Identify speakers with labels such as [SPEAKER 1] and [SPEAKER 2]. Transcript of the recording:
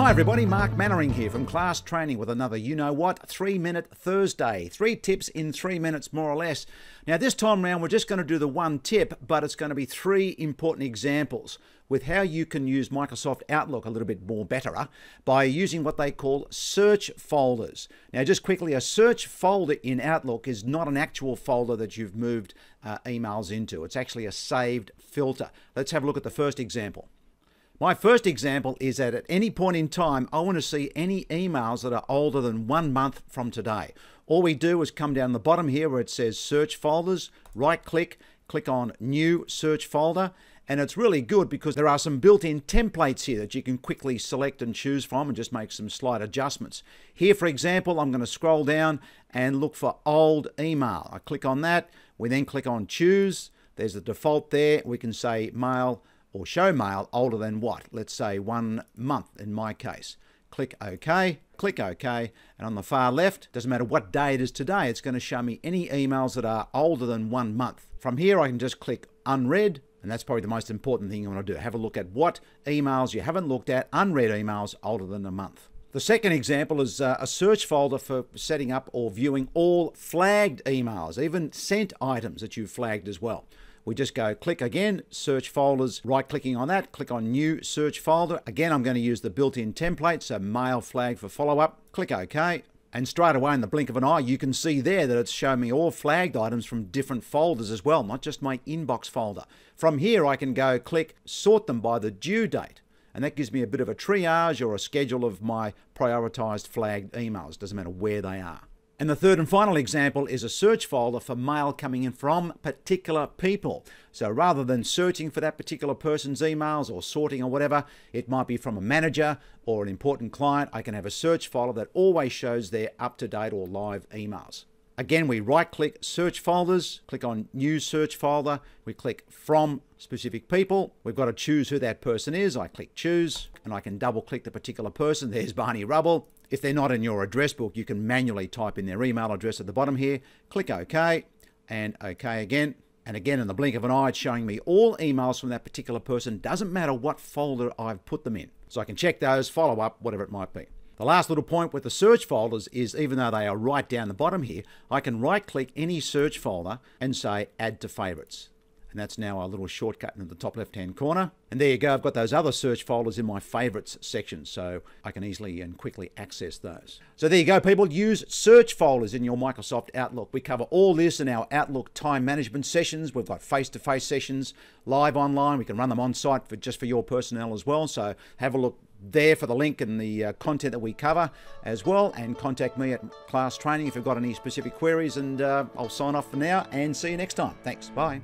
[SPEAKER 1] Hi everybody, Mark Mannering here from Class Training with another You Know What 3-Minute Thursday. 3 tips in 3 minutes more or less. Now this time around we're just going to do the one tip, but it's going to be 3 important examples with how you can use Microsoft Outlook a little bit more better by using what they call search folders. Now just quickly, a search folder in Outlook is not an actual folder that you've moved emails into. It's actually a saved filter. Let's have a look at the first example. My first example is that at any point in time, I want to see any emails that are older than 1 month from today. All we do is come down the bottom here where it says search folders, right click, click on new search folder. And it's really good because there are some built-in templates here that you can quickly select and choose from and just make some slight adjustments. Here, for example, I'm going to scroll down and look for old email. I click on that. We then click on choose. There's the default there. We can say mail or show mail older than what? Let's say 1 month in my case. Click OK, and on the far left, doesn't matter what day it is today, it's going to show me any emails that are older than 1 month. From here, I can just click unread, and that's probably the most important thing you want to do. Have a look at what emails you haven't looked at, unread emails older than a month. The second example is a search folder for setting up or viewing all flagged emails, even sent items that you've flagged as well. We just go click again, search folders, right clicking on that, click on new search folder. Again, I'm going to use the built-in template, so mail flag for follow-up, click OK. And straight away in the blink of an eye, you can see there that it's showing me all flagged items from different folders as well, not just my inbox folder. From here, I can go click sort them by the due date. And that gives me a bit of a triage or a schedule of my prioritized flagged emails. Doesn't matter where they are. And the third and final example is a search folder for mail coming in from particular people. So rather than searching for that particular person's emails or sorting or whatever, it might be from a manager or an important client. I can have a search folder that always shows their up-to-date or live emails. Again, we right-click search folders, click on new search folder. We click from specific people. We've got to choose who that person is. I click choose, and I can double-click the particular person. There's Barney Rubble. If they're not in your address book, you can manually type in their email address at the bottom here. Click OK, and OK again. And again, in the blink of an eye, it's showing me all emails from that particular person. Doesn't matter what folder I've put them in. So I can check those, follow up, whatever it might be. The last little point with the search folders is even though they are right down the bottom here, I can right-click any search folder and say Add to Favorites. And that's now a little shortcut in the top left-hand corner. And there you go, I've got those other search folders in my Favorites section, so I can easily and quickly access those. So there you go, people. Use search folders in your Microsoft Outlook. We cover all this in our Outlook time management sessions. We've got face-to-face sessions, live online. We can run them on-site just for your personnel as well. So have a look there for the link and the content that we cover as well, and contact me at Class Training if you've got any specific queries, and I'll sign off for now and see you next time. Thanks. Bye.